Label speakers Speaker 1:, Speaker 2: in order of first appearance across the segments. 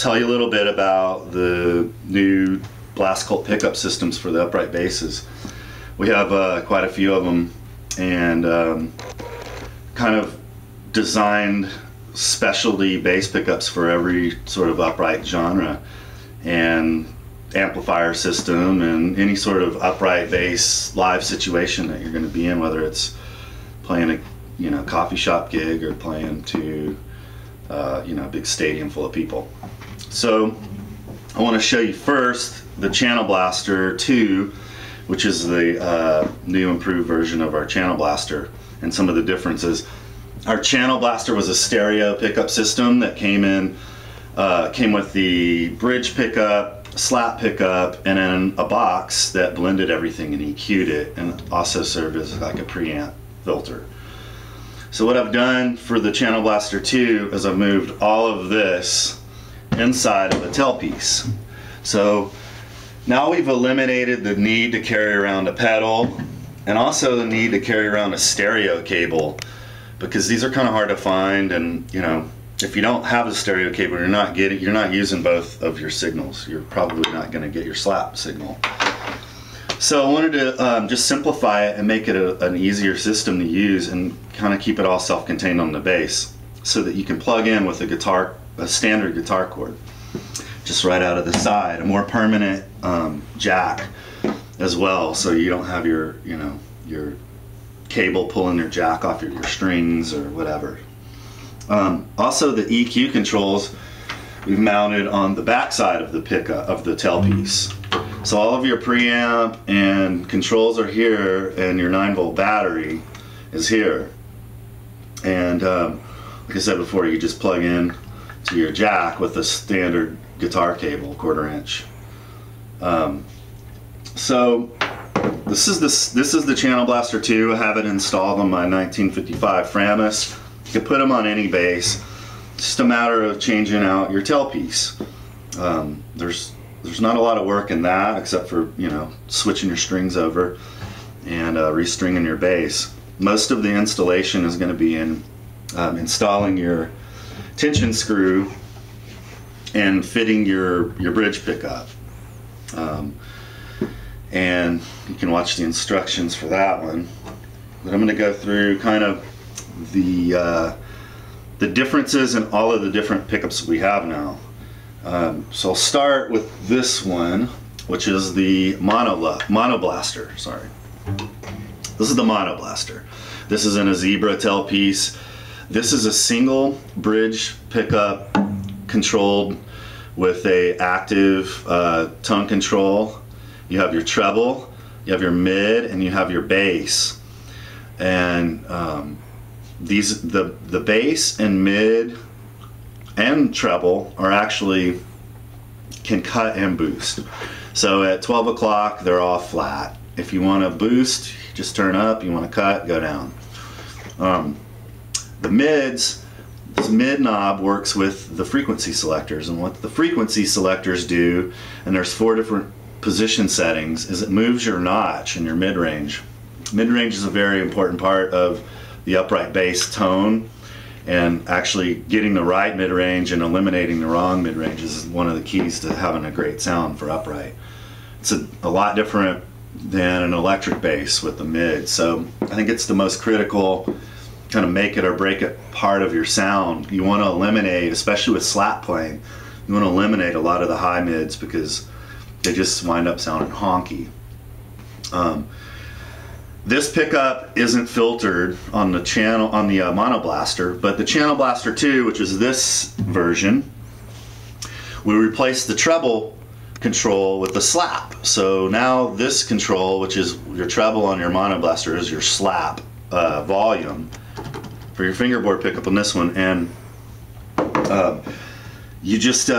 Speaker 1: tell you a little bit about the new Blaskalt pickup systems for the upright basses. We have quite a few of them, and kind of designed specialty bass pickups for every sort of upright genre and amplifier system and any sort of upright bass live situation that you're going to be in, whether it's playing a coffee shop gig or playing to a big stadium full of people. So I want to show you first the Channel Blaster 2, which is the new improved version of our Channel Blaster, and some of the differences. Our Channel Blaster was a stereo pickup system that came with the bridge pickup, slap pickup, and then a box that blended everything and EQ'd it, and also served as like a preamp filter. So what I've done for the Channel Blaster 2 is I've moved all of this inside of a tailpiece. So now we've eliminated the need to carry around a pedal, and also the need to carry around a stereo cable, because these are kind of hard to find, and if you don't have a stereo cable, you're not using both of your signals. You're probably not going to get your slap signal. So I wanted to just simplify it and make it an easier system to use, and kind of keep it all self-contained on the bass, so that you can plug in with a standard guitar cord just right out of the side. A more permanent jack as well, so you don't have your cable pulling your jack off your strings or whatever. Also, the EQ controls we've mounted on the back side of the pickup of the tailpiece. So all of your preamp and controls are here, and your 9-volt battery is here. And like I said before, you just plug in to your jack with a standard guitar cable, 1/4 inch. So this is the Channel Blaster 2. I have it installed on my 1955 Framus. You can put them on any bass. It's just a matter of changing out your tailpiece. There's not a lot of work in that, except for switching your strings over and restringing your bass. Most of the installation is going to be in installing your tension screw and fitting your bridge pickup. And you can watch the instructions for that one. But I'm going to go through kind of the differences in all of the different pickups we have now. So I'll start with this one, which is the Mono Blaster. Sorry, this is the Mono Blaster. This is in a zebra tailpiece. This is a single bridge pickup controlled with a active tone control. You have your treble, you have your mid, and you have your bass. And the bass and mid and treble are can cut and boost. So at 12 o'clock they're all flat. If you want to boost, just turn up. You want to cut, go down. The mids, this mid knob works with the frequency selectors, and what the frequency selectors do, and there's 4 different position settings, is it moves your notch in your mid-range. Mid-range is a very important part of the upright bass tone, and actually getting the right mid-range and eliminating the wrong mid-range is one of the keys to having a great sound for upright. It's a lot different than an electric bass with the mid, so I think it's the most critical kind of make it or break it part of your sound. You want to eliminate, especially with slap playing, you want to eliminate a lot of the high mids because they just wind up sounding honky. This pickup isn't filtered on the Mono Blaster, but the Channel Blaster 2, which is this version, we replaced the treble control with the slap. So now this control, which is your treble on your Mono Blaster, is your slap volume for your fingerboard pickup on this one. And you just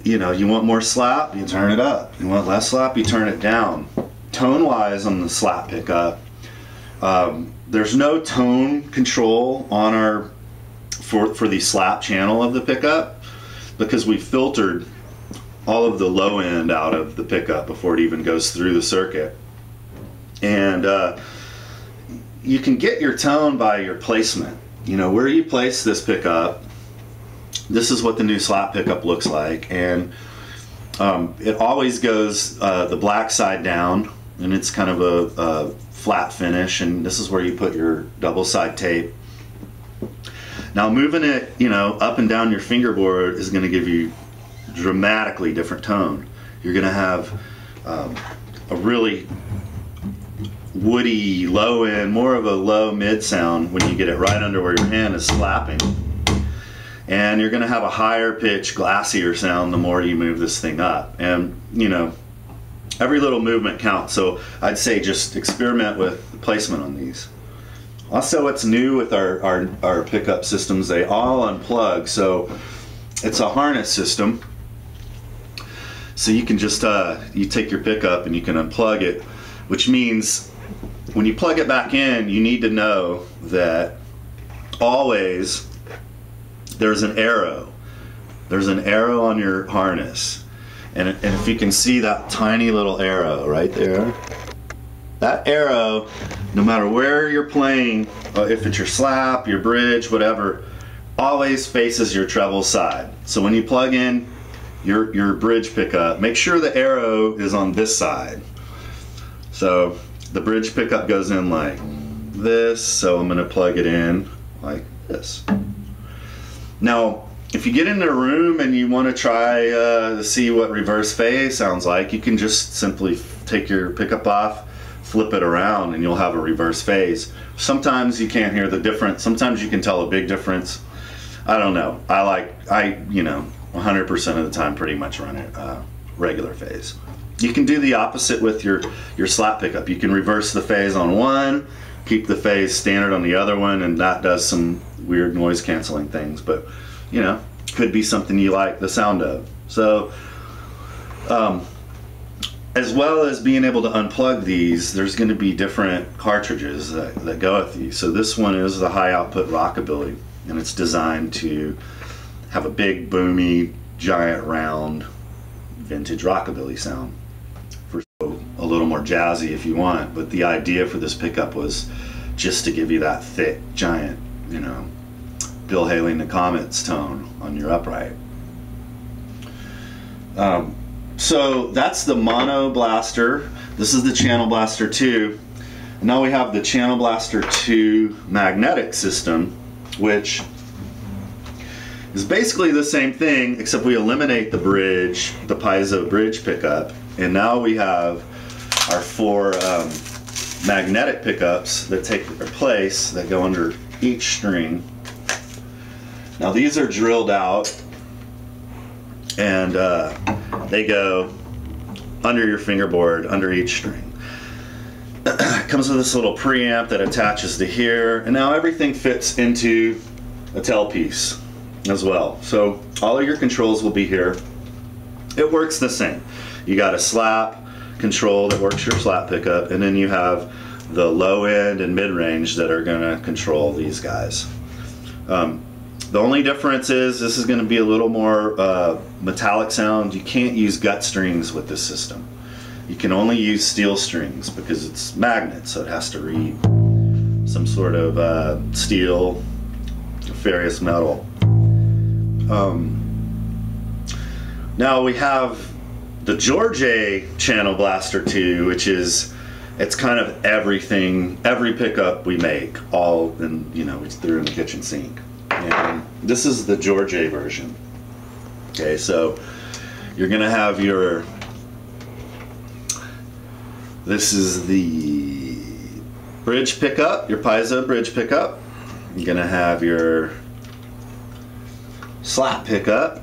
Speaker 1: you want more slap, you turn it up. You want less slap, you turn it down. Tone wise on the slap pickup, there's no tone control on our for the slap channel of the pickup, because we filtered all of the low end out of the pickup before it even goes through the circuit. And you can get your tone by your placement. Where you place this pickup this is what the new slap pickup looks like, and it always goes the black side down, and it's kind of a flat finish, and this is where you put your double side tape. Now moving it, you know, up and down your fingerboard is going to give you dramatically different tone. You're going to have a really woody low end, more of a low mid sound when you get it right under where your hand is slapping. And you're going to have a higher pitch, glassier sound the more you move this thing up. And, you know, every little movement counts. So I'd say just experiment with the placement on these. Also, what's new with our pickup systems, they all unplug. So it's a harness system. So you can just, you take your pickup and you can unplug it, which means when you plug it back in, you need to know that always there's an arrow. There's an arrow on your harness. And if you can see that tiny little arrow right there, that arrow, no matter where you're playing, if it's your slap, your bridge, whatever, always faces your treble side. So when you plug in your bridge pickup, make sure the arrow is on this side. So the bridge pickup goes in like this, so I'm going to plug it in like this. Now, if you get in a room and you want to try to see what reverse phase sounds like, you can just simply take your pickup off, flip it around, and you'll have a reverse phase. Sometimes you can't hear the difference. Sometimes you can tell a big difference. I don't know. I you know, 100% of the time pretty much run it regular phase. You can do the opposite with your slap pickup. You can reverse the phase on one, keep the phase standard on the other one, and that does some weird noise canceling things, but you know, could be something you like the sound of. So as well as being able to unplug these, there's going to be different cartridges that go with these. So this one is the high output rockabilly, and it's designed to have a big boomy giant round vintage rockabilly sound, for a little more jazzy if you want. But the idea for this pickup was just to give you that thick giant, you know, Bill Haley and the Comets tone on your upright. So that's the Mono Blaster. This is the Channel Blaster 2. And now we have the Channel Blaster 2 magnetic system, which is basically the same thing, except we eliminate the bridge, the piezo bridge pickup, and now we have our 4 magnetic pickups that take their place, that go under each string. Now these are drilled out, and they go under your fingerboard, under each string. It comes with this little preamp that attaches to here, and now everything fits into a tailpiece as well. So all of your controls will be here. It works the same. You got a slap control that works your slap pickup, and then you have the low end and mid range that are going to control these guys. The only difference is this is going to be a little more metallic sound. You can't use gut strings with this system. You can only use steel strings because it's magnet, so it has to read some sort of steel, ferrous metal. Now we have the George A Channel Blaster 2, which is, it's kind of everything, every pickup we make, all in, you know, it's through in the kitchen sink. And this is the George A version. Okay, so you're gonna have your, this is the bridge pickup, your piezo bridge pickup. You're gonna have your slap pickup.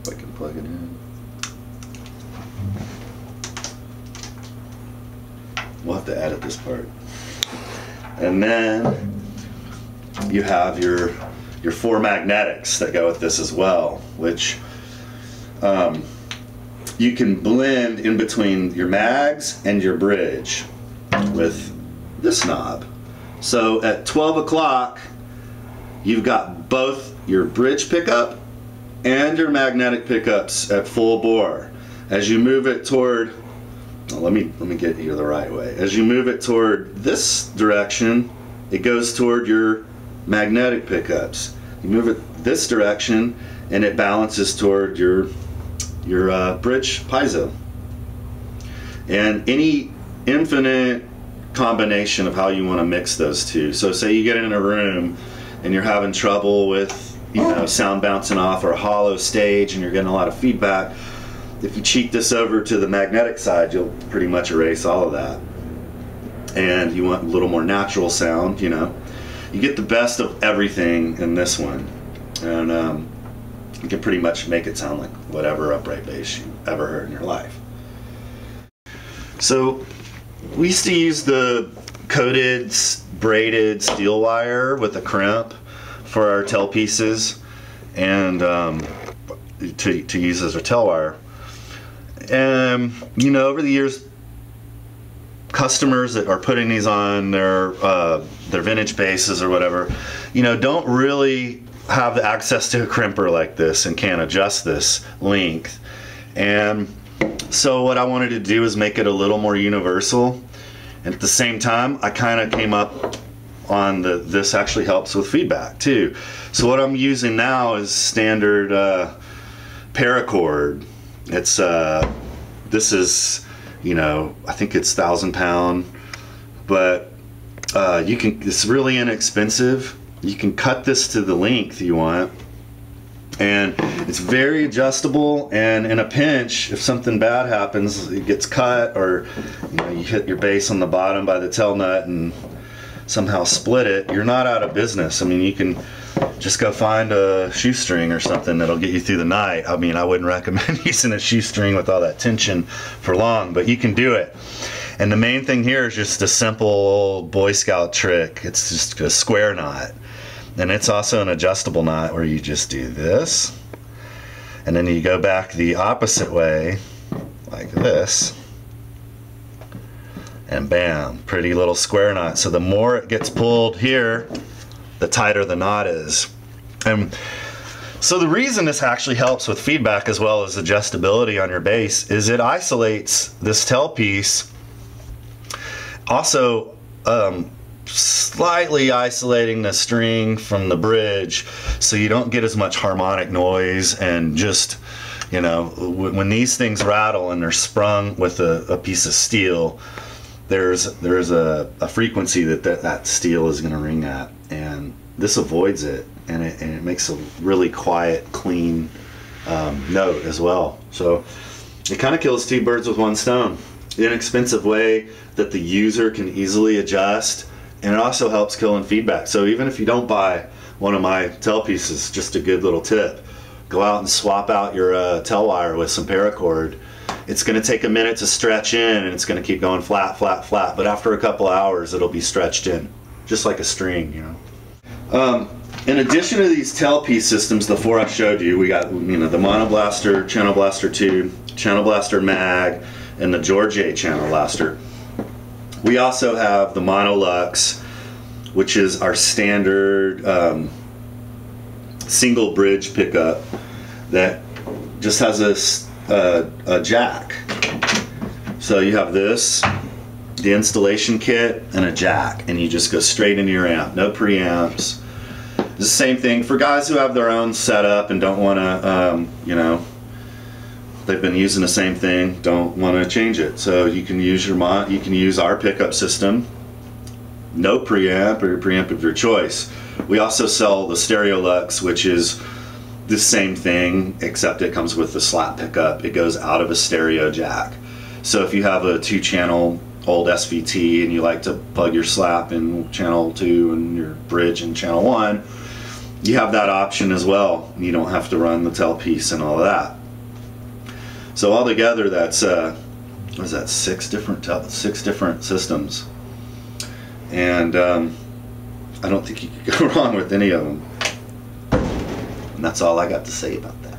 Speaker 1: If I can plug it in. We'll have to edit this part. And then you have your 4 magnetics that go with this as well, which you can blend in between your mags and your bridge with this knob. So at 12 o'clock, you've got both your bridge pickup and your magnetic pickups at full bore. As you move it toward, well, let me get you the right way. As you move it toward this direction, it goes toward your magnetic pickups. You move it this direction and it balances toward your bridge piezo. And any infinite combination of how you want to mix those two. So say you get in a room and you're having trouble with, you know, sound bouncing off, or a hollow stage and you're getting a lot of feedback. If you cheat this over to the magnetic side, you'll pretty much erase all of that. And you want a little more natural sound, you know. You get the best of everything in this one. And you can pretty much make it sound like whatever upright bass you ever heard in your life. So we used to use the coated braided steel wire with a crimp for our tail pieces, and to use as a tail wire. And you know, over the years, customers that are putting these on their vintage basses or whatever, you know, don't really have the access to a crimper like this and can't adjust this length. And so what I wanted to do is make it a little more universal. And at the same time, I kind of came up on this actually helps with feedback too. So what I'm using now is standard Paracord. It's this is, you know, I think it's 1,000 pound, but you can, it's really inexpensive. You can cut this to the length you want, and it's very adjustable. And in a pinch, if something bad happens, it gets cut, or you know, you hit your bass on the bottom by the tail nut and somehow split it, you're not out of business. I mean, you can just go find a shoestring or something that'll get you through the night. I mean, I wouldn't recommend using a shoestring with all that tension for long, but you can do it. And the main thing here is just a simple old Boy Scout trick. It's just a square knot. And it's also an adjustable knot where you just do this, and then you go back the opposite way like this, and bam, pretty little square knot. So the more it gets pulled here, the tighter the knot is. And so the reason this actually helps with feedback as well as adjustability on your bass is it isolates this tailpiece, also slightly isolating the string from the bridge, so you don't get as much harmonic noise. And just, you know, when these things rattle and they're sprung with a piece of steel, there's a frequency that steel is going to ring at, and this avoids it, and it makes a really quiet, clean note as well. So it kind of kills two birds with one stone. Inexpensive way that the user can easily adjust, and it also helps kill in feedback. So even if you don't buy one of my tail pieces, just a good little tip, go out and swap out your tail wire with some Paracord. It's going to take a minute to stretch in, and it's going to keep going flat, flat, flat, but after a couple hours it'll be stretched in, just like a string, you know. In addition to these tailpiece systems, the four I showed you, we got, you know, the Mono Blaster, Channel Blaster 2, Channel Blaster Mag, and the George A Channel Blaster. We also have the Mono Luxe, which is our standard single bridge pickup that just has a jack. So you have this, the installation kit, and a jack, and you just go straight into your amp, no preamps. It's the same thing for guys who have their own setup and don't want to, you know, they've been using the same thing, don't want to change it. So you can use you can use our pickup system, no preamp, or your preamp of your choice. We also sell the Stereo Luxe, which is the same thing, except it comes with the slap pickup. It goes out of a stereo jack. So if you have a 2-channel old SVT and you like to plug your slap in channel 2 and your bridge in channel 1, you have that option as well. You don't have to run the tailpiece and all of that. So altogether, that's what is that, six different systems, and I don't think you could go wrong with any of them. And that's all I got to say about that.